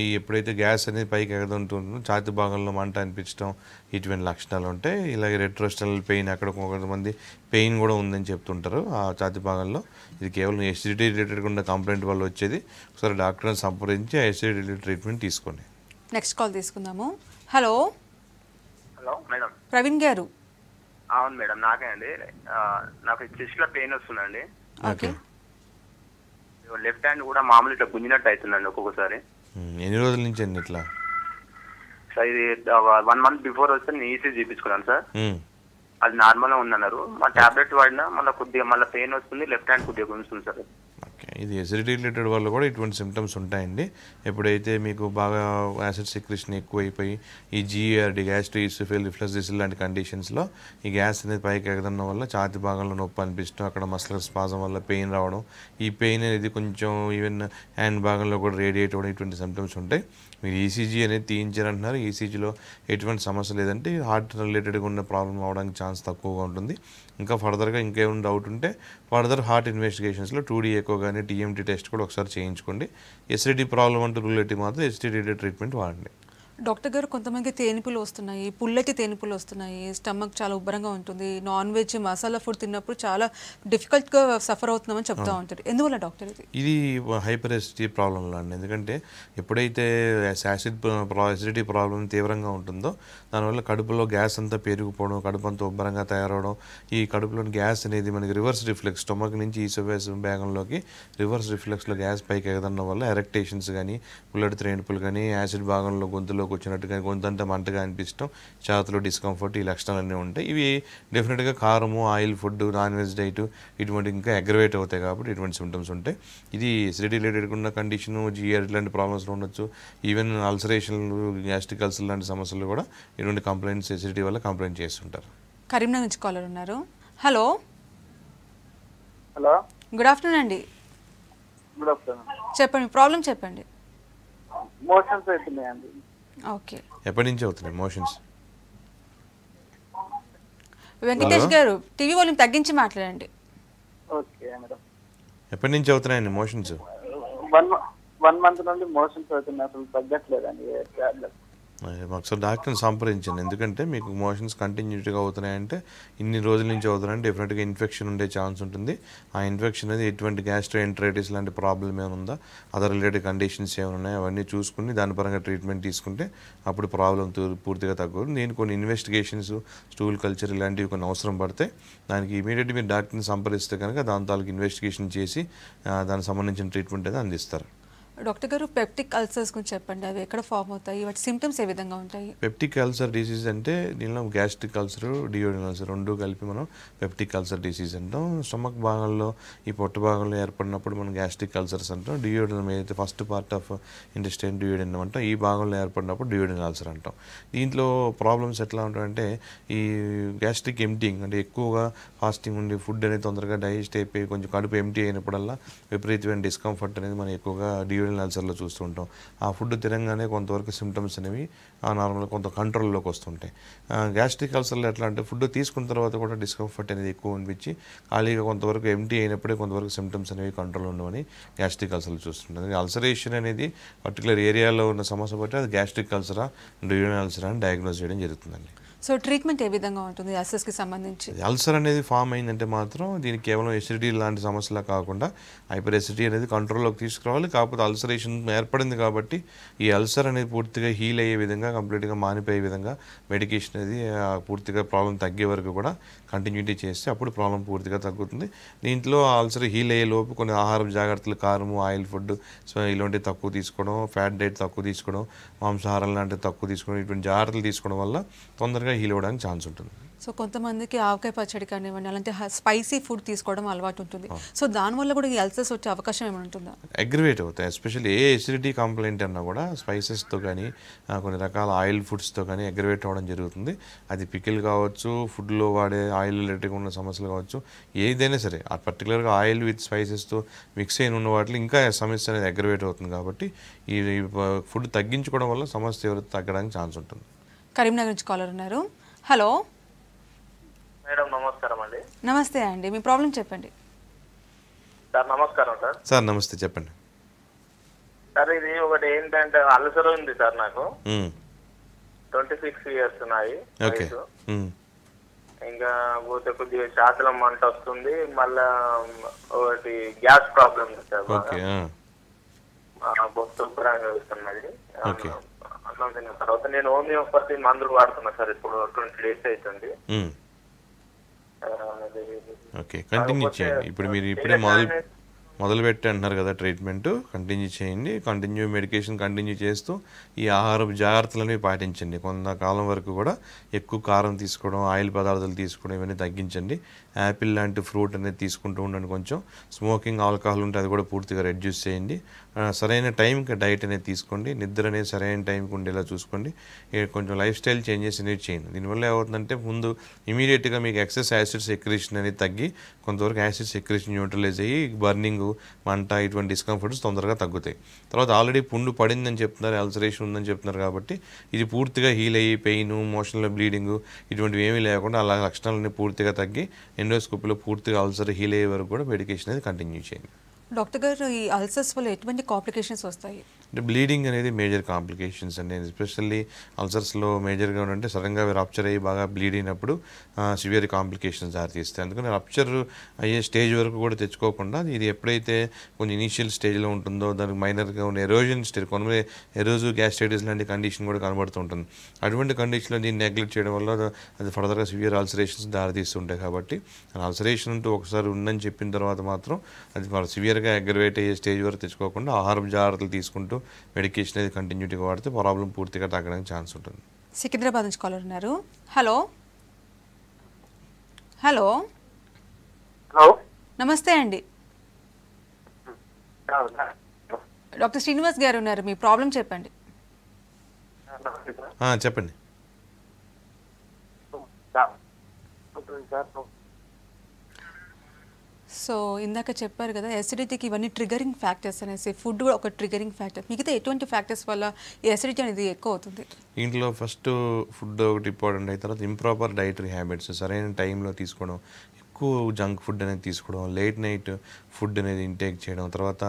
ఈ ఎప్పుడైతే గ్యాస్ అనేది పైకి ఎగదుంటుందో ఛాతి భాగంలో మంట అనిపించడం ఇటువంటి లక్షణాలు ఉంటాయి. ఇలాగే రెట్రోస్టనల్ పెయిన్, అక్కడ కొంతమంది పెయిన్ కూడా ఉందని చెప్తుంటారు ఆ ఛాతి భాగంలో. ఇది కేవలం ఎసిడిటీ రిలేటెడ్ ఉన్న కంప్లైంట్ వల్ల వచ్చేది. ఒకసారి డాక్టర్ని సంప్రదించి ఎసిడిటీ రిలేటెడ్ ట్రీట్మెంట్ తీసుకోండి. నెక్స్ట్ కాల్ తీసుకుందాము. Hello hello madam. Praveen garu. అవును మేడం, నాకే అండి. నాకు చెస్ట్ లో పెయిన్ వస్తుందండి. ఓకే, లెఫ్ట్ హ్యాండ్ కూడా మామూలు ఇట్లా గుంజినట్టు అవుతుందండి ఒక్కొక్కసారి. ఎన్ని రోజుల నుంచి అండి ఇట్లా? సార్ ఇది 1 మంత్ బిఫోర్ వస్తే నేను ఈసీ చూపించుకున్నాను సార్. అది నార్మల్ గా ఉందన్నారు. మా టాబ్లెట్ వాడినా మళ్ళీ కొద్దిగా మళ్ళీ పెయిన్ వస్తుంది, లెఫ్ట్ హ్యాండ్ కొద్దిగా గుంజుతుంది సార్. ఓకే, ఇది ఎసిడిటీ రిలేటెడ్ వల్ల కూడా ఇటువంటి సిమ్టమ్స్ ఉంటాయండి. ఎప్పుడైతే మీకు బాగా యాసిడ్ సెక్రేషన్ ఎక్కువైపోయి ఈ జీఆర్డి గ్యాస్ట్రిక్ ఈసోఫేజియల్ రిఫ్లక్స్ లాంటి కండిషన్స్లో ఈ గ్యాస్ అనేది పైకి ఎగదడం వల్ల ఛాతి భాగంలో నొప్పి అనిపిస్తూ అక్కడ మస్కులర్ స్పాజం వల్ల పెయిన్ రావడం, ఈ పెయిన్ అనేది కొంచెం ఈవెన్ హ్యాండ్ భాగంలో కూడా రేడియేట్ అవ్వడం, ఇటువంటి సిమ్టమ్స్ ఉంటాయి. మీరు ఈసీజీ అనేది తీయించారంటున్నారు. ఈసీజీలో ఎటువంటి సమస్య లేదంటే హార్ట్ రిలేటెడ్గా ఉన్న ప్రాబ్లం అవడానికి ఛాన్స్ తక్కువగా ఉంటుంది. ఇంకా ఫర్దర్గా ఇంకేమైనా డౌట్ ఉంటే ఫర్దర్ హార్ట్ ఇన్వెస్టిగేషన్స్లో 2D ఎకో కానీ టీఎంటీ టెస్ట్ కూడా ఒకసారి చేయించుకోండి. ఎసిడిటీ ప్రాబ్లం అంటే రూల్ మాత్రం ఎసిడిటీ రిలేటెడ్ ట్రీట్మెంట్ వాడండి. డాక్టర్ గారు, కొంతమందికి తేనిపులు వస్తున్నాయి, పుల్లటి తేనిపులు వస్తున్నాయి, స్టమక్ చాలా ఉబ్బరంగా ఉంటుంది, నాన్ వెజ్ మసాలా ఫుడ్ తిన్నప్పుడు చాలా డిఫికల్ట్గా సఫర్ అవుతున్నామని చెప్తా ఉంటారు. ఎందువల్ల డాక్టర్ ఇది హైపర్ ఎసిడిటీ ప్రాబ్లంలో అండి. ఎందుకంటే ఎప్పుడైతే ఎసిడిటీ ప్రాబ్లం తీవ్రంగా ఉంటుందో దానివల్ల కడుపులో గ్యాస్ అంతా పెరిగిపోవడం, కడుపు అంతా ఉబ్బరంగా తయారవడం, ఈ కడుపులోని గ్యాస్ అనేది మనకి రివర్స్ రిఫ్లెక్స్ స్టమక్ నుంచి ఈసోఫేస్ భాగంలోకి రివర్స్ రిఫ్లెక్స్లో గ్యాస్ పైకి ఎగదడం వల్ల ఎరెక్టేషన్స్ కానీ, పుల్లటి త్రేణుపులు కానీ, యాసిడ్ భాగంలో గొంతులో వచ్చినట్టుగా గొంతంతా మంటగా అనిపించడం, ఛాతిలో డిస్కంఫర్ట్, ఈ లక్షణాలన్నీ ఉంటాయి. ఇవి డెఫినెట్గా కారము, oil food, non veg diet ఇటువంటి ఇంకా అగ్రవేట్ అవుతాయి కాబట్టి ఇటువంటి సిమ్టమ్స్ ఉంటాయి. ఇది ఎసిడిటీ రిలేటెడ్ ఉన్న కండిషను, జీఆర్ ఇలాంటి ప్రాబ్లమ్స్లో ఉండొచ్చు. ఈవెన్ అల్సరేషన్లు, గ్యాస్ట్రిక్ అల్సర్ లాంటి సమస్యలు కూడా ఇటువంటి కంప్లైంట్స్ ఎసిడిటీ వల్ల కంప్లైంట్ చేస్తుంటారు. కరీంనగర్ నుంచి కాలర్ ఉన్నారు. హలో హలో, గుడ్ ఆఫ్టర్నూన్ అండి, గుడ్ ఆఫ్టర్నూన్. చెప్పండి ప్రాబ్లం చెప్పండి. మోషన్స్ అవుతున్నాయండి. ఓకే, ఎప్పటి నుంచి అవుతున్నాయి మోషన్స్? వెంకటేష్ గారు టీవీ వాల్యూమ్ తగ్గించి మాట్లాడండి. Okay madam. ఎప్పటి నుంచి అవుతున్నాయండి మోషన్స్? 1 మంత్ నుండి మోషన్స్ అవుతున్నాయి, అసలు తగ్గట్లేదండి. ఒకసారి డాక్టర్ని సంప్రదించండి. ఎందుకంటే మీకు మోషన్స్ కంటిన్యూటీగా అవుతున్నాయంటే ఇన్ని రోజుల నుంచి అవుతున్నాయంటే డెఫినెట్గా ఇన్ఫెక్షన్ ఉండే ఛాన్స్ ఉంటుంది. ఆ ఇన్ఫెక్షన్ అనేది ఎటువంటి గ్యాస్ట్రోఎంటరైటిస్ లాంటి ప్రాబ్లం ఏమైనా ఉందా, అదర్ రిలేటెడ్ కండిషన్స్ ఏమైనా ఉన్నాయో అవన్నీ చూసుకుని దాని పరంగా ట్రీట్మెంట్ తీసుకుంటే అప్పుడు ప్రాబ్లం పూర్తిగా తగ్గుతుంది. నేను కొన్ని ఇన్వెస్టిగేషన్స్, స్టూల్ కల్చర్ ఇలాంటివి కొన్ని అవసరం పడితే దానికి ఇమీడియట్గా మీరు డాక్టర్ని సంప్రదిస్తే కనుక దాని తాలూకు ఇన్వెస్టిగేషన్ చేసి దానికి సంబంధించిన ట్రీట్మెంట్ అనేది అందిస్తారు. డాక్టర్ గారు, పెప్టిక్ అల్సర్స్ గురించి చెప్పండి. అవి ఎక్కడ ఫామ్ అవుతాయి, వాటి సిమ్టమ్స్ ఏ విధంగా ఉంటాయి? పెప్టిక్ అల్సర్ డిసీజ్ అంటే దీనిలో గ్యాస్ట్రిక్ అల్సర్, డియోడినల్ అల్సర్ రెండు కలిపి మనం పెప్టిక్ అల్సర్ డిసీజ్ అంటాం. స్టమక్ భాగంలో, ఈ పొట్ట భాగంలో ఏర్పడినప్పుడు మనం గ్యాస్ట్రిక్ అల్సర్స్ అంటాం. డియోడినం ఏదైతే first part of intestine duodenum అంటాం, ఈ భాగంలో ఏర్పడినప్పుడు డియోడినల్ అల్సర్ అంటాం. దీంట్లో ప్రాబ్లమ్స్ ఎట్లా ఉంటాయంటే ఈ గ్యాస్ట్రిక్ ఎంప్టింగ్ అంటే ఎక్కువగా ఫాస్టింగ్ ఉండి ఫుడ్ అనేది తొందరగా డైజెస్ట్ అయిపోయి కొంచెం కడుపు ఎంప్టీ అయినప్పుడల్లా విపరీతమైన డిస్కంఫర్ట్ అనేది మనం ఎక్కువగా డియోడినల్ అల్సర్లో చూస్తూ ఉంటాం. ఆ ఫుడ్ తినగానే కొంతవరకు సిమ్టమ్స్ అనేవి నార్మల్గా కొంత కంట్రోల్లోకి వస్తుంటాయి. గ్యాస్ట్రిక్ అల్సర్లో ఎట్లా అంటే ఫుడ్ తీసుకున్న తర్వాత కూడా డిస్కంఫర్ట్ అనేది ఎక్కువ అనిపించి ఖాళీగా కొంతవరకు ఎంటీ అయినప్పుడే కొంతవరకు సిమ్టమ్స్ అనేవి కంట్రోల్ ఉండవని గ్యాస్ట్రిక్ అల్సర్లు చూస్తుంటుంది. అల్సరేషన్ అనేది పర్టికులర్ ఏరియాలో ఉన్న సమస్య బట్టి అది గ్యాస్ట్రిక్ అల్సరా, డియోడినల్ అల్సరా అని డయాగ్నోస్ చేయడం జరుగుతుందండి. సో ట్రీట్మెంట్ ఏ విధంగా ఉంటుంది అల్సర్స్కి సంబంధించి? అల్సర్ అనేది ఫామ్ అయిందంటే మాత్రం దీనికి కేవలం ఎసిడిటీ లాంటి సమస్యలా కాకుండా హైపర్ ఎసిడిటీ అనేది కంట్రోల్లోకి తీసుకురావాలి. కాకపోతే అల్సరేషన్ ఏర్పడింది కాబట్టి ఈ అల్సర్ అనేది పూర్తిగా హీల్ అయ్యే విధంగా, కంప్లీట్గా మానిపోయే విధంగా మెడికేషన్ అనేది పూర్తిగా ప్రాబ్లం తగ్గే వరకు కూడా కంటిన్యూటీ చేస్తే అప్పుడు ప్రాబ్లం పూర్తిగా తగ్గుతుంది. దీంట్లో అల్సర్ హీల్ అయ్యే లోపు కొన్ని ఆహారం జాగ్రత్తలు, కారము, ఆయిల్ ఫుడ్, సో ఇలాంటివి తక్కువ తీసుకోవడం, ఫ్యాట్ డైట్ తక్కువ తీసుకోవడం, మాంసాహారం లాంటివి తక్కువ తీసుకోవడం, ఇటువంటి జాగ్రత్తలు తీసుకోవడం వల్ల తొందరగా హీల్ అవ్వడానికి ఛాన్స్ ఉంటుంది. సో కొంతమందికి ఆవకాయ పచ్చడి కానివ్వండి, అలాంటి స్పైసీ ఫుడ్ తీసుకోవడం అలవాటు ఉంటుంది. సో దానివల్ల కూడా ఈ అల్సర్స్ వచ్చే అవకాశం ఏమైనా ఉంటుందా? అగ్రివేట్ అవుతాయి. ఎస్పెషల్లీ ఏ ఎసిడిటీ కంప్లైంట్ అన్నా కూడా స్పైసెస్తో కానీ కొన్ని రకాల ఆయిల్ ఫుడ్స్తో కానీ అగ్రివేట్ అవ్వడం జరుగుతుంది. అది పికిల్ కావచ్చు, ఫుడ్లో వాడే ఆయిల్ రిలేటెడ్గా ఉన్న సమస్యలు కావచ్చు, ఏదైనా సరే ఆ పర్టికులర్గా ఆయిల్ విత్ స్పైసెస్తో మిక్స్ అయిన ఉన్న వాటిలో ఇంకా సమస్య అనేది అగ్రివేట్ అవుతుంది. కాబట్టి ఈ ఫుడ్ తగ్గించుకోవడం వల్ల సమస్య ఎవరు తగ్గడానికి ఛాన్స్ ఉంటుంది. కరీంనగర్ నుంచి కాలర్ ఉన్నారు. హలో మేడం నమస్కారం అండి. నమస్తే అండి, మీ ప్రాబ్లం చెప్పండి. సార్ నమస్కారం సార్. సార్ నమస్తే, చెప్పండి. సార్ ఇది ఒకటి ఏంటంటే అల్సర్ ఉంది సార్, నాకు 26 years ఉన్నాయి. ఓకే. ఇంకా పోతే కొద్దిగా ఛాతీలో మంట వస్తుంది, మళ్ళా ఒకటి గ్యాస్ ప్రాబ్లం ఉంది సార్. ఓకే. బొత్తు వస్తున్నది. ఓకే. అన్నం తిన్న తర్వాత నేను హోమియోపతి మందులు వాడుతున్నా సార్, ఇప్పుడు 20 days అవుతుంది. ఓకే, కంటిన్యూ చేయండి. ఇప్పుడు మీరు ఇప్పుడే మొదలుపెట్టి అంటున్నారు కదా ట్రీట్మెంట్, కంటిన్యూ చేయండి. మెడికేషన్ కంటిన్యూ చేస్తూ ఈ ఆహారపు జాగ్రత్తలని పాటించండి. కొంతకాలం వరకు కూడా ఎక్కువ కారం తీసుకోవడం, ఆయిల్ పదార్థాలు తీసుకోవడం ఇవన్నీ తగ్గించండి. యాపిల్ లాంటి ఫ్రూట్ అనేది తీసుకుంటూ ఉండండి. కొంచెం స్మోకింగ్, ఆల్కహాల్ ఉంటే అది కూడా పూర్తిగా రెడ్యూస్ చేయండి. సరైన టైంకి డైట్ అనేది తీసుకోండి. నిద్ర అనేది సరైన టైంకి ఉండేలా చూసుకోండి. కొంచెం లైఫ్ స్టైల్ చేంజెస్ అనేది చేయండి. దీనివల్ల ఏమవుతుందంటే ముందు ఇమీడియట్గా మీకు ఎక్సెస్ యాసిడ్ సెక్రేషన్ అనేది తగ్గి కొంతవరకు యాసిడ్ సెక్రేషన్ న్యూట్రలైజ్ అయ్యి బర్నింగ్, మంట, ఇటువంటి డిస్కంఫర్ట్స్ తొందరగా తగ్గుతాయి. తర్వాత ఆల్రెడీ పుండు పడిందని చెప్తున్నారు, అల్సరేషన్ ఉందని చెప్తున్నారు కాబట్టి ఇది పూర్తిగా హీల్ అయ్యి పెయిన్, మోషన్లో బ్లీడింగ్ ఇటువంటివి ఏమీ లేకుండా అలా లక్షణాలన్నీ పూర్తిగా తగ్గి ఎండోస్కోపీలో పూర్తిగా అల్సర్ హీల్ అయ్యే వరకు కూడా మెడికేషన్ అనేది కంటిన్యూ చేయండి. డాక్టర్ గారు, ఈ అల్సర్స్ వల్ల ఎటువంటి కాంప్లికేషన్స్ వస్తాయి? అంటే బ్లీడింగ్ అనేది మేజర్ కాంప్లికేషన్స్ అండి. ఎస్పెషల్లీ అల్సర్స్లో మేజర్గా ఉంటే సడన్గా రప్చర్ అయ్యి బాగా బ్లీడ్ అయినప్పుడు సివియర్ కాంప్లికేషన్స్ దారితీస్తాయి. అందుకని రప్చర్ అయ్యే స్టేజ్ వరకు కూడా తెచ్చుకోకుండా ఇది ఎప్పుడైతే కొంచెం ఇనీషియల్ స్టేజ్లో ఉంటుందో దానికి మైనర్గా ఉన్న ఎరోజన్ స్టేజ్, కొంతమంది ఎరోజు గ్యాస్ట్రైటిస్ లాంటి కండిషన్ కూడా కనబడుతుంటుంది. అటువంటి కండిషన్లో దీన్ని నెగ్లెక్ట్ చేయడం వల్ల అది ఫర్దర్గా సివియర్ అల్సరేషన్స్ దారితీస్తుంటాయి. కాబట్టి అల్సరేషన్ అంటూ ఒకసారి ఉందని చెప్పిన తర్వాత మాత్రం అది సివియర్గా అగ్రవేట్ అయ్యే స్టేజ్ వరకు తెచ్చుకోకుండా ఆహారం జాగ్రత్తలు తీసుకుంటూ మెడికేషన్ అనేది కంటిన్యూటీగా వాడితే ప్రాబ్లం పూర్తిగా తగ్గడానికి ఛాన్స్ ఉంటుంది. సికింద్రాబాద్ నుంచి కాలర్ ఉన్నారు. హలో హలో హలో నమస్తే అండి, డాక్టర్ శ్రీనివాస్ గారు ఉన్నారు, మీ ప్రాబ్లం చెప్పండి. చెప్పండి. సో ఇందాక చెప్పారు కదా ఎసిడిటీకి ఇవన్నీ ట్రిగరింగ్ ఫ్యాక్టర్స్ అనేసి, ఫుడ్ కూడా ఒక ట్రిగరింగ్ ఫ్యాక్టర్. మిగతా ఎటువంటి ఫ్యాక్టర్స్ వల్ల ఎసిడిటీ అనేది ఎక్కువ అవుతుంది? దీంట్లో ఫస్ట్ ఫుడ్ ఒకటి ఇంపార్టెంట్ అయిన తర్వాత ఇంప్రాపర్ డైటరీ హ్యాబిట్స్, సరైన టైంలో తీసుకోవడం, ఎక్కువ జంక్ ఫుడ్ అనేది తీసుకోవడం, లేట్ నైట్ ఫుడ్ అనేది ఇంటేక్ చేయడం, తర్వాత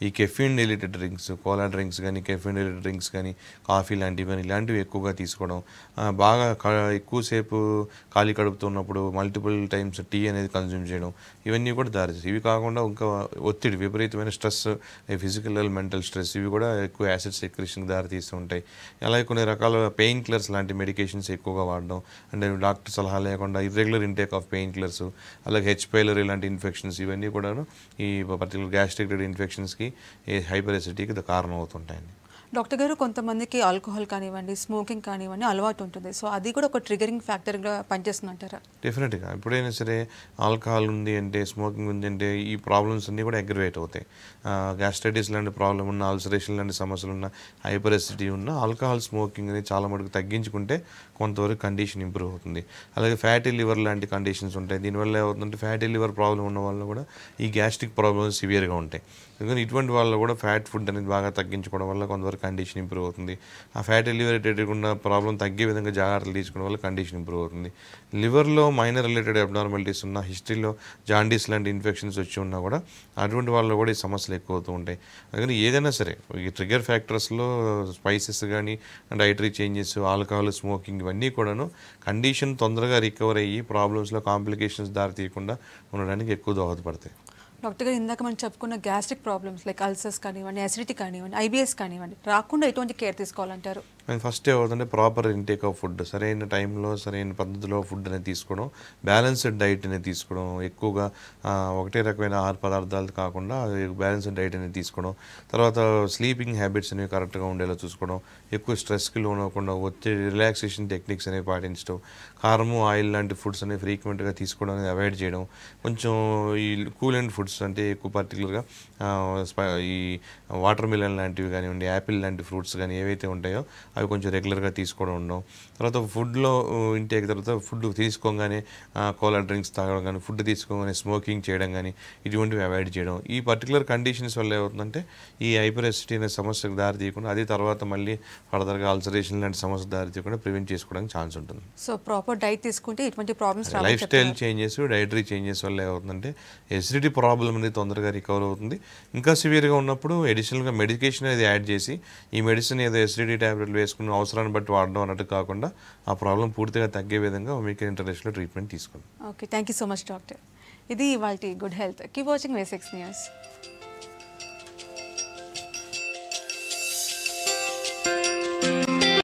ఈ caffeine related drinks, Kola drinks కానీ, కెఫీన్ రిలేటెడ్ డ్రింక్స్ కానీ, కాఫీ లాంటివి కానీ ఇలాంటివి ఎక్కువగా తీసుకోవడం, బాగా ఎక్కువసేపు ఖాళీ కడుపుతున్నప్పుడు మల్టిపుల్ టైమ్స్ టీ అనేది కన్జ్యూమ్ చేయడం, ఇవన్నీ కూడా దారితీస్తాయి. ఇవి కాకుండా ఇంకా ఒత్తిడి, విపరీతమైన స్ట్రెస్, ఫిజికల్ మెంటల్ స్ట్రెస్, ఇవి కూడా ఎక్కువ యాసిడ్ సెక్రేషన్కి దారితీస్తూ ఉంటాయి. అలాగే కొన్ని రకాల పెయిన్ కిల్లర్స్ లాంటి మెడికేషన్స్ ఎక్కువగా వాడడం, అంటే డాక్టర్ సలహా లేకుండా irregular intake of pain killers, అలాగే హెచ్ పైలరీ ఇలాంటి ఇన్ఫెక్షన్స్, ఇవన్నీ కూడాను ఈ పర్టికులర్ గ్యాస్ట్రిక్ ఇన్ఫెక్షన్స్కి, హైపర్ ఎసిడిటీకి కారణం అవుతుంటాయండి. డాక్టర్ గారు, కొంతమందికి ఆల్కహాల్ కానివ్వండి, స్మోకింగ్ కానివ్వండి అలవాటు ఉంటుంది. సో అది కూడా ఒక ట్రిగరింగ్ ఫ్యాక్టర్గా పనిచేస్తుందంటారా? డెఫినెట్గా ఎప్పుడైనా సరే ఆల్కహాల్ ఉంది అంటే, స్మోకింగ్ ఉంది అంటే ఈ ప్రాబ్లమ్స్ అన్నీ కూడా అగ్రివేట్ అవుతాయి. గ్యాస్ట్రైటిస్ లాంటి ప్రాబ్లం ఉన్న, అల్సరేషన్ లాంటి సమస్యలు ఉన్న, హైపర్ ఎసిడిటీ ఉన్న, ఆల్కహాల్ స్మోకింగ్ అనేది చాలా మటుకు తగ్గించుకుంటే కొంతవరకు కండిషన్ ఇంప్రూవ్ అవుతుంది. అలాగే ఫ్యాటీ లివర్ లాంటి కండిషన్స్ ఉంటాయి. దీనివల్ల ఏమవుతుందంటే ఫ్యాటీ లివర్ ప్రాబ్లం ఉన్న వాళ్ళు కూడా ఈ గ్యాస్ట్రిక్ ప్రాబ్లమ్స్ సివియర్గా ఉంటాయి. ఎందుకంటే ఇటువంటి వాళ్ళు కూడా ఫ్యాట్ ఫుడ్ అనేది బాగా తగ్గించుకోవడం వల్ల కొంతవరకు కండిషన్ ఇంప్రూవ్ అవుతుంది. ఆ ఫ్యాట్ ఎలివేటెడ్ ఉన్న ప్రాబ్లం తగ్గే విధంగా జాగ్రత్తలు తీసుకోవడం వల్ల కండిషన్ ఇంప్రూవ్ అవుతుంది. లివర్లో మైనర్ రిలేటెడ్ అబ్నార్మాలిటీస్ ఉన్న, హిస్టరీలో జాండీస్ లాంటి ఇన్ఫెక్షన్స్ వచ్చి ఉన్నా కూడా అటువంటి వాళ్ళు కూడా ఈ సమస్యలు ఎక్కువ అవుతూ ఉంటాయి. అందుకని ఏదైనా సరే ఈ ట్రిగర్ ఫ్యాక్టర్స్లో స్పైసెస్ కానీ, డైటరీ చేంజెస్, ఆల్కహాల్, స్మోకింగ్ ఇవన్నీ కూడాను కండిషన్ తొందరగా రికవర్ అయ్యి ప్రాబ్లమ్స్లో కాంప్లికేషన్స్ దారి తీయకుండా ఉండడానికి ఎక్కువ దోహదపడతాయి. డాక్టర్ గారు ఇందాక మనం చెప్పుకున్న గ్యాస్ట్రిక్ ప్రాబ్లమ్స్ లైక్ అల్సర్స్ కానివ్వండి, అసిడిటీ కానివ్వండి, ఐబిఎస్ కానివ్వండి రాకుండా ఎటువంటి కేర్ తీసుకోవాలంటారు? అండ్ ఫస్ట్ ఏమవుతుందంటే ప్రాపర్ ఇంటేక్ ఆఫ్ ఫుడ్, సరైన టైంలో సరైన పద్ధతిలో ఫుడ్ అనేది తీసుకోవడం, బ్యాలెన్స్డ్ డైట్ అనేది తీసుకోవడం, ఎక్కువగా ఒకటే రకమైన ఆహార పదార్థాలు కాకుండా బ్యాలెన్స్డ్ డైట్ అనేది తీసుకోవడం, తర్వాత స్లీపింగ్ హ్యాబిట్స్ అనేవి కరెక్ట్గా ఉండేలా చూసుకోవడం, ఎక్కువ స్ట్రెస్కి లోనవ్వకుండా ఒత్తిడి రిలాక్సేషన్ టెక్నిక్స్ అనేవి పాటించడం, కారము, ఆయిల్ లాంటి ఫుడ్స్ అనేవి ఫ్రీక్వెంట్గా తీసుకోవడం అనేది అవాయిడ్ చేయడం, కొంచెం ఈ కూల్ అండ్ ఫుడ్స్ అంటే ఎక్కువ పర్టికులర్గా ఈ వాటర్ మిలన్ లాంటివి కానివ్వండి, యాపిల్ లాంటి ఫ్రూట్స్ కానీ ఏవైతే ఉంటాయో అవి కొంచెం రెగ్యులర్గా తీసుకోవడం ఉండడం, తర్వాత ఫుడ్లో ఇంటేక్ తర్వాత ఫుడ్ తీసుకోగానే కోలా డ్రింక్స్ తాగడం కానీ, ఫుడ్ తీసుకోగానే స్మోకింగ్ చేయడం కానీ ఇటువంటివి అవాయిడ్ చేయడం. ఈ పర్టికులర్ కండిషన్స్ వల్ల ఏమవుతుందంటే ఈ హైపర్ ఎసిడిటీ అనే సమస్యకు దారి తీయకుండా అది తర్వాత మళ్ళీ ఫర్దర్గా అల్సరేషన్ లాంటి సమస్య దారి తీయకుండా ప్రివెంట్ చేసుకోవడానికి ఛాన్స్ ఉంటుంది. సో ప్రాపర్ డైట్ తీసుకుంటే ఇటువంటి problems life style changes, dietary changes వల్ల ఏమవుతుందంటే ఎసిడిటీ ప్రాబ్లం అనేది తొందరగా రికవర్ అవుతుంది. ఇంకా సివియర్గా ఉన్నప్పుడు అడిషనల్గా మెడికేషన్ అనేది యాడ్ చేసి ఈ మెడిసిన్ ఏదో ఎసిడిటీ ట్యాబ్లెట్లు వేసుకుని అవసరాన్ని బట్టి వాడడం అన్నట్టు కాకుండా ఆ ప్రాబ్లం పూర్తిగా తగ్గే విధంగా హోమియోపతి ఇంటర్నేషనల్ ట్రీట్మెంట్ తీసుకోండి. Okay, thank you so much doctor. ఇది ఇవాల్టి good health. Keep watching V6 news.